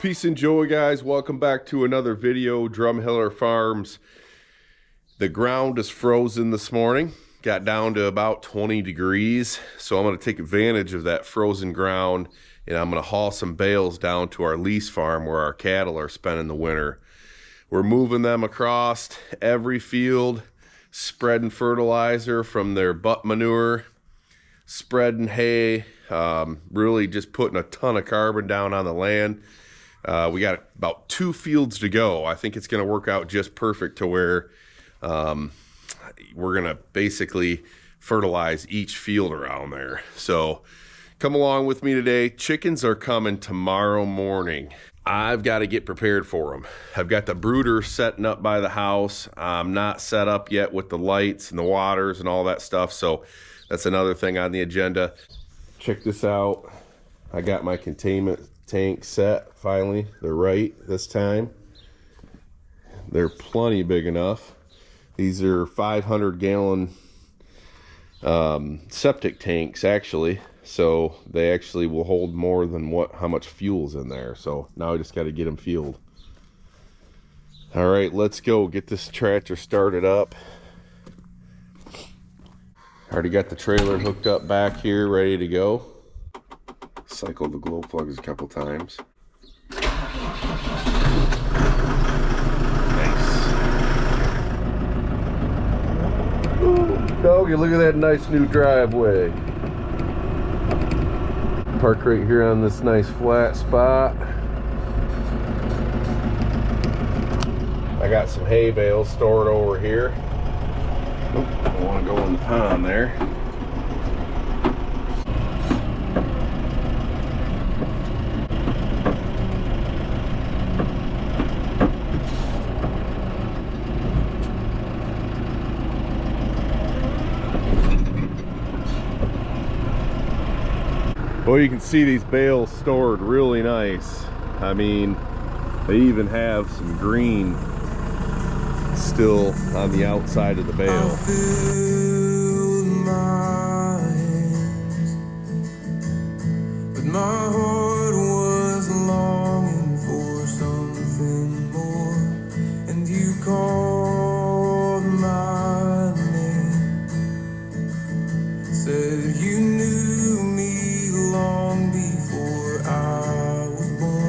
Peace and joy, guys. Welcome back to another video. Drumheller Farms. The ground is frozen this morning. Got down to about 20 degrees. So I'm going to take advantage of that frozen ground and I'm going to haul some bales down to our lease farm where our cattle are spending the winter. We're moving them across every field, spreading fertilizer from their butt manure, spreading hay, really just putting a ton of carbon down on the land. We got about 2 fields to go. I think it's going to work out just perfect to where we're going to basically fertilize each field around there. So come along with me today. Chickens are coming tomorrow morning. I've got to get prepared for them. I've got the brooder setting up by the house. I'm not set up yet with the lights and the waters and all that stuff. So that's another thing on the agenda. Check this out. I got my containment tank set finally. They're right this time. They're plenty big enough. These are 500-gallon septic tanks actually, so they actually will hold more than how much fuel's in there. So now I just got to get them fueled. All right, let's go get this tractor started up. Already got the trailer hooked up back here, ready to go. Cycled the glow plugs a couple times. Nice. Ooh, doggy, look at that nice new driveway. Park right here on this nice flat spot. I got some hay bales stored over here. Oop, I don't want to go in the pond there. Well, you can see these bales stored really nice. I mean, they even have some green still on the outside of the bale. I filled my hands, but my heart was longing for something more, and you called my name, said you knew me long before I was born.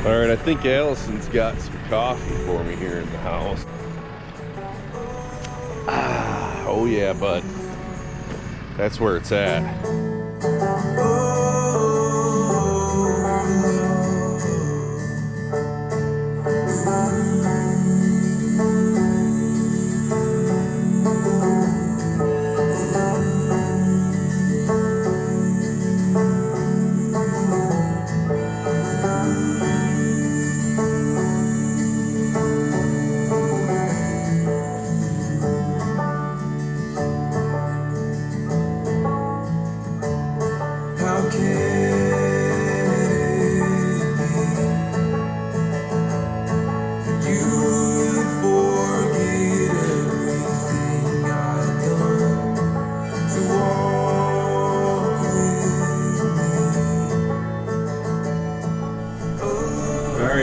All right, I think Allison's got some coffee for me here in the house. Ah, oh yeah, bud. That's where it's at.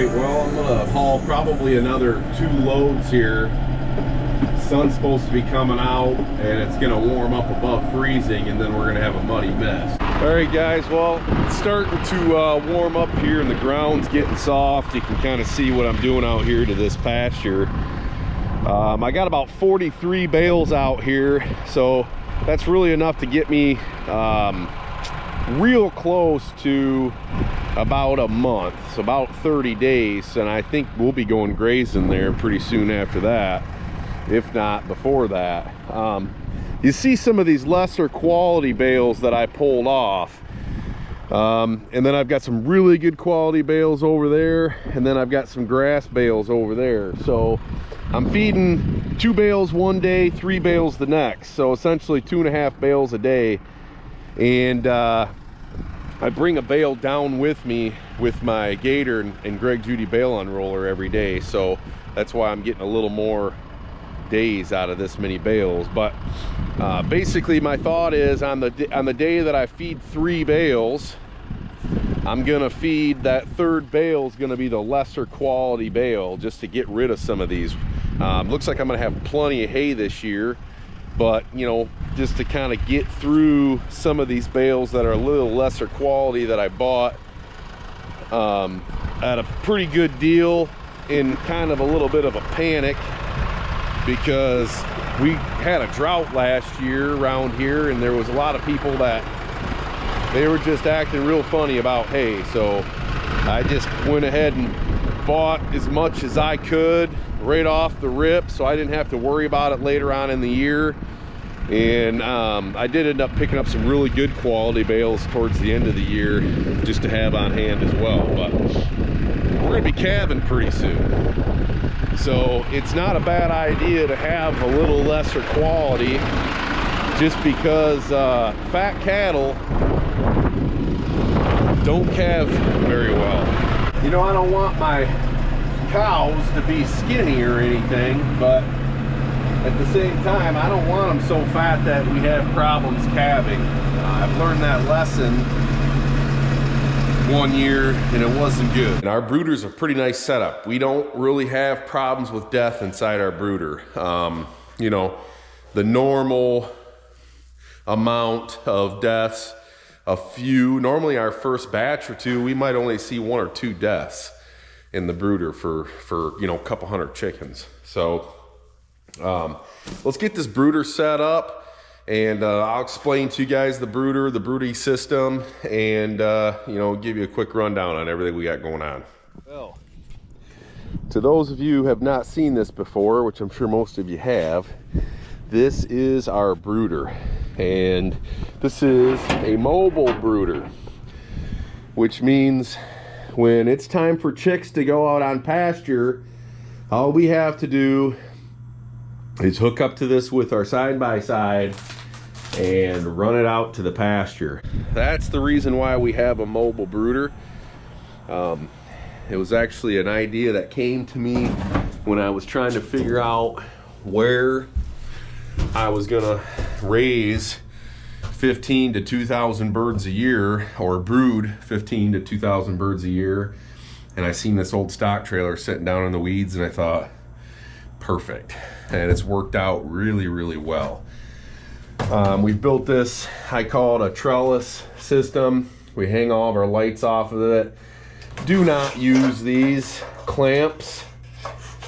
Well, I'm gonna haul probably another 2 loads here. Sun's supposed to be coming out and it's gonna warm up above freezing, and then we're gonna have a muddy mess. All right, guys, well, it's starting to warm up here and the ground's getting soft. You can kind of see what I'm doing out here to this pasture. I got about 43 bales out here, so that's really enough to get me real close to about a month, so about 30 days, and I think we'll be going grazing there pretty soon after that, if not before that. You see some of these lesser quality bales that I pulled off. And then I've got some really good quality bales over there, and then I've got some grass bales over there. So I'm feeding 2 bales one day, 3 bales the next, so essentially 2.5 bales a day. And I bring a bale down with me with my Gator and Greg Judy bale unroller every day, so that's why I'm getting a little more days out of this many bales. But basically my thought is on the day that I feed 3 bales, I'm gonna feed that 3rd bale is gonna be the lesser quality bale, just to get rid of some of these. Looks like I'm gonna have plenty of hay this year, but you know, just to kind of get through some of these bales that are a little lesser quality that I bought at a pretty good deal in kind of a little bit of a panic, because we had a drought last year around here, and there was a lot of people that they were just acting real funny about hay. So I just went ahead and bought as much as I could right off the rip, so I didn't have to worry about it later on in the year. And I did end up picking up some really good quality bales towards the end of the year, just to have on hand as well. But we're gonna be calving pretty soon, so it's not a bad idea to have a little lesser quality, just because fat cattle don't calve very well. You know, I don't want my cows to be skinny or anything, but at the same time, I don't want them so fat that we have problems calving. I've learned that lesson one year, and it wasn't good. And our brooder's a pretty nice setup. We don't really have problems with death inside our brooder. You know, the normal amount of deaths, a few. Normally our first batch or two, we might only see 1 or 2 deaths in the brooder for you know, a couple hundred chickens. So let's get this brooder set up, and I'll explain to you guys the brooder, the brooding system, and you know, give you a quick rundown on everything we got going on. Well, to those of you who have not seen this before, which I'm sure most of you have, this is our brooder, and this is a mobile brooder, which means when it's time for chicks to go out on pasture, all we have to do is hook up to this with our side-by-side and run it out to the pasture. That's the reason why we have a mobile brooder. It was actually an idea that came to me when I was trying to figure out where I was gonna raise 15 to 2,000 birds a year, or brood 15 to 2,000 birds a year. And I seen this old stock trailer sitting down in the weeds, and I thought, perfect. And it's worked out really, really well. We've built this, I call it a trellis system. We hang all of our lights off of it. Do not use these clamps,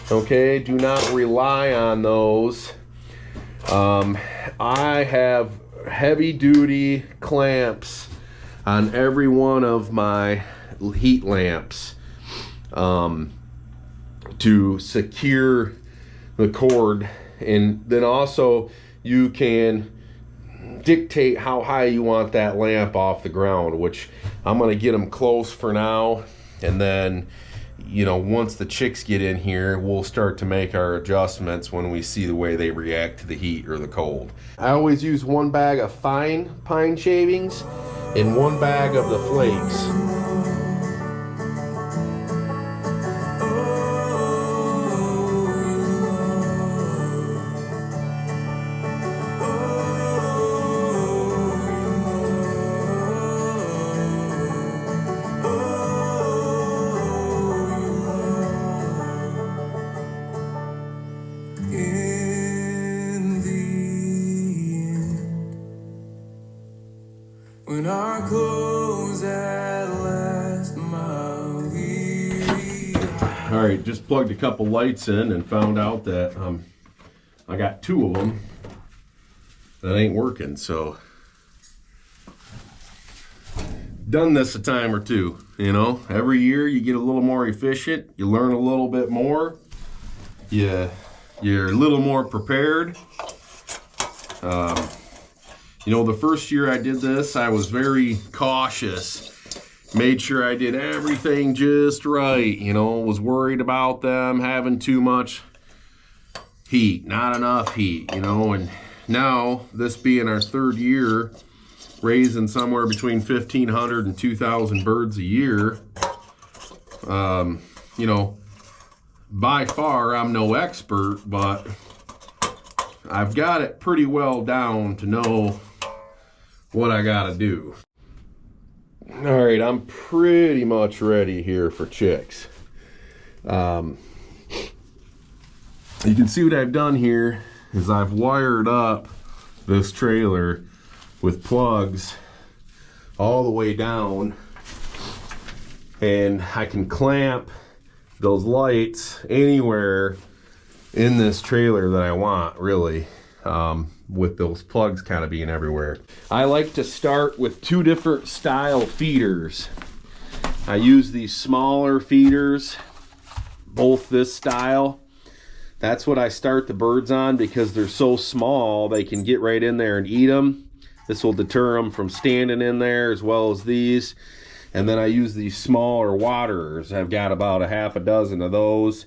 okay? Do not rely on those. I have heavy duty clamps on every one of my heat lamps to secure the cord, and then also you can dictate how high you want that lamp off the ground, which I'm going to get them close for now, and then, you know, once the chicks get in here, we'll start to make our adjustments when we see the way they react to the heat or the cold. I always use 1 bag of fine pine shavings and 1 bag of the flakes. When our clothes at last All right, just plugged a couple lights in and found out that I got 2 of them that ain't working. So done this a time or two, you know. Every year you get a little more efficient, you learn a little bit more, you're a little more prepared. You know, the first year I did this, I was very cautious. Made sure I did everything just right, you know, was worried about them having too much heat, not enough heat, you know. And now, this being our third year, raising somewhere between 1,500 and 2,000 birds a year, you know, by far I'm no expert, but I've got it pretty well down to know what I gotta do. All right, I'm pretty much ready here for chicks. You can see what I've done here is I've wired up this trailer with plugs all the way down, and I can clamp those lights anywhere in this trailer that I want, really, with those plugs kind of being everywhere. I like to start with two different style feeders. I use these smaller feeders, both this style. That's what I start the birds on because they're so small they can get right in there and eat them. This will deter them from standing in there, as well as these. And then I use these smaller waterers. I've got about a half a dozen of those,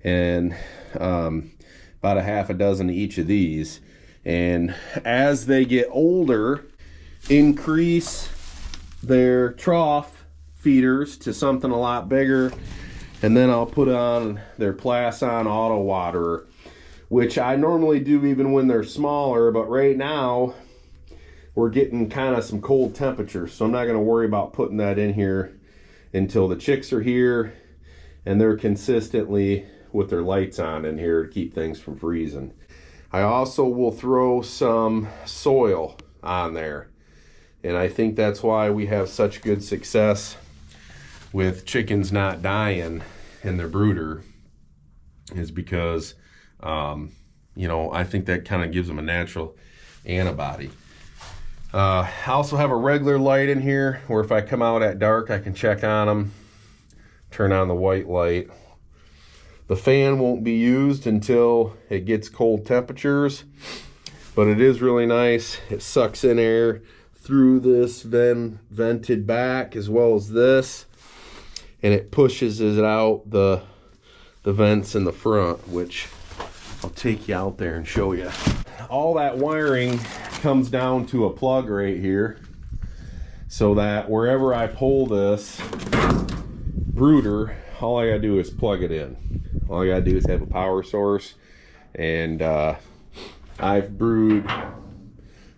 and about a half a dozen of each of these. And as they get older, increase their trough feeders to something a lot bigger, and then I'll put on their Plasson auto waterer, which I normally do even when they're smaller, but right now we're getting kind of some cold temperatures, so I'm not going to worry about putting that in here until the chicks are here and they're consistently with their lights on in here to keep things from freezing. I also will throw some soil on there, and I think that's why we have such good success with chickens not dying in their brooder, is because you know, I think that kind of gives them a natural antibody. I also have a regular light in here where if I come out at dark I can check on them, turn on the white light. The fan won't be used until it gets cold temperatures, but it is really nice. It sucks in air through this vented back as well as this, and it pushes it out the vents in the front, which I'll take you out there and show you. All that wiring comes down to a plug right here, so that wherever I pull this brooder, all I gotta do is plug it in. All I gotta do is have a power source, and I've brood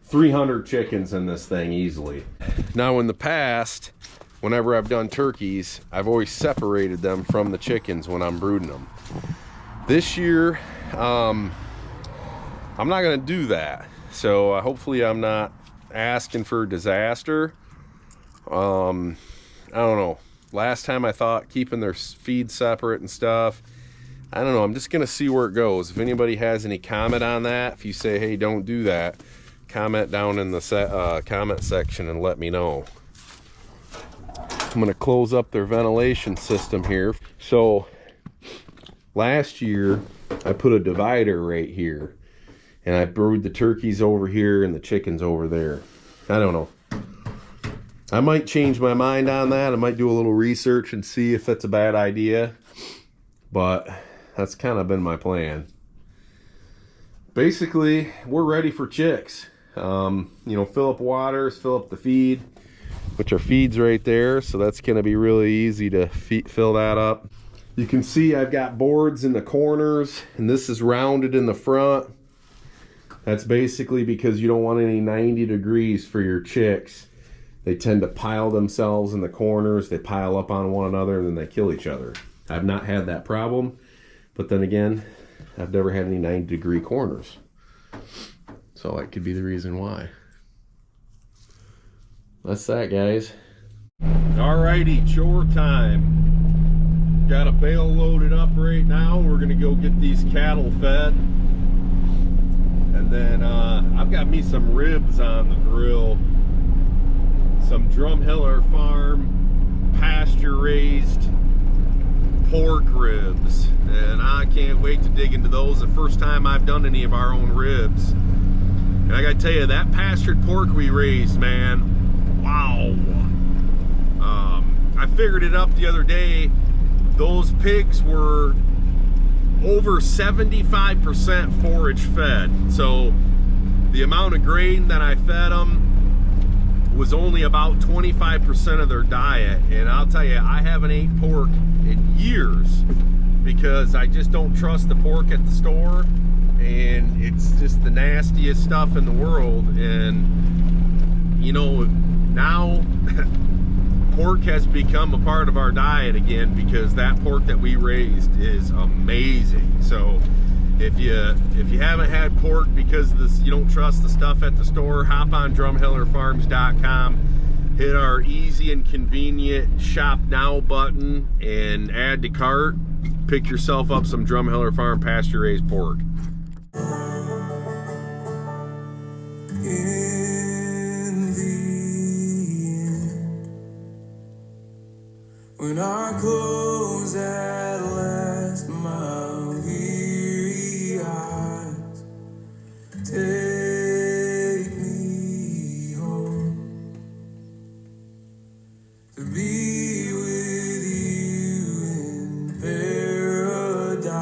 300 chickens in this thing easily. Now in the past, whenever I've done turkeys, I've always separated them from the chickens when I'm brooding them. This year, I'm not gonna do that. So hopefully I'm not asking for disaster. I don't know. Last time I thought keeping their feed separate and stuff. I don't know. I'm just gonna see where it goes. If anybody has any comment on that, if you say, hey, don't do that, comment down in the comment section and let me know. I'm gonna close up their ventilation system here. So last year I put a divider right here, and I brewed the turkeys over here and the chickens over there. I don't know. I might change my mind on that. I might do a little research and see if that's a bad idea, but that's kind of been my plan. Basically, we're ready for chicks. You know, fill up waters, fill up the feed, which are feeds right there, so that's going to be really easy to fill that up. You can see I've got boards in the corners, and this is rounded in the front. That's basically because you don't want any 90 degrees for your chicks. They tend to pile themselves in the corners, they pile up on one another, and then they kill each other. I've not had that problem, but then again, I've never had any 90-degree corners. So that could be the reason why. That's that, guys. Alrighty, chore time. Got a bale loaded up right now. We're gonna go get these cattle fed. And then I've got me some ribs on the grill. Some Drumheller Farm pasture-raised pork ribs. And I can't wait to dig into those. The first time I've done any of our own ribs. And I gotta tell you, that pastured pork we raised, man, wow. I figured it up the other day. Those pigs were over 75% forage fed. So the amount of grain that I fed them was only about 25% of their diet. And I'll tell you, I haven't ate pork in years because I just don't trust the pork at the store. And it's just the nastiest stuff in the world. And you know, now pork has become a part of our diet again because that pork that we raised is amazing. So if you haven't had pork because this, you don't trust the stuff at the store, hop on drumhellerfarms.com, hit our easy and convenient shop now button and add to cart. Pick yourself up some Drumheller Farm pasture raised pork. When our clothes at last, my weary eyes take me home to be with you in paradise.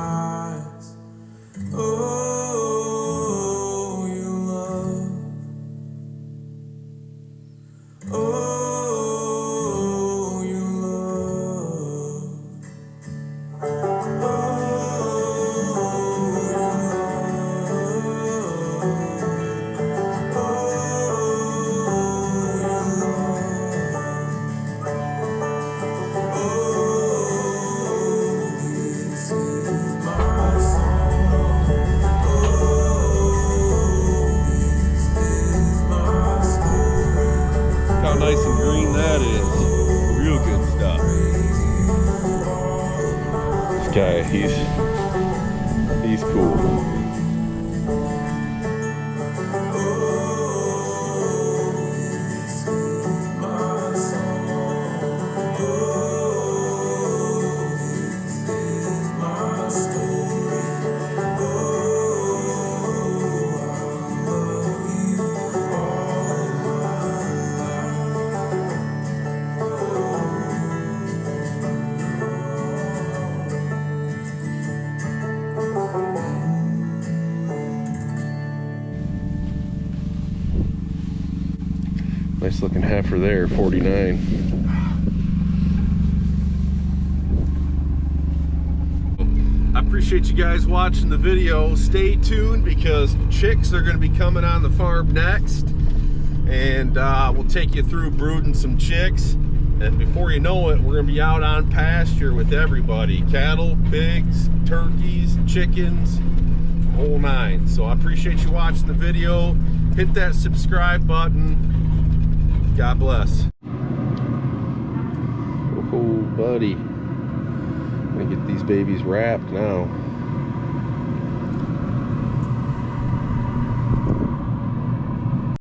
Oh, your love. Oh, nice and green that is. Real good stuff. This guy, he's cool. Nice looking heifer there, 49. I appreciate you guys watching the video. Stay tuned because chicks are going to be coming on the farm next. And we'll take you through brooding some chicks. And before you know it, we're going to be out on pasture with everybody. Cattle, pigs, turkeys, chickens, whole nine. So I appreciate you watching the video. Hit that subscribe button. God bless. Oh, buddy. I'm gonna get these babies wrapped now.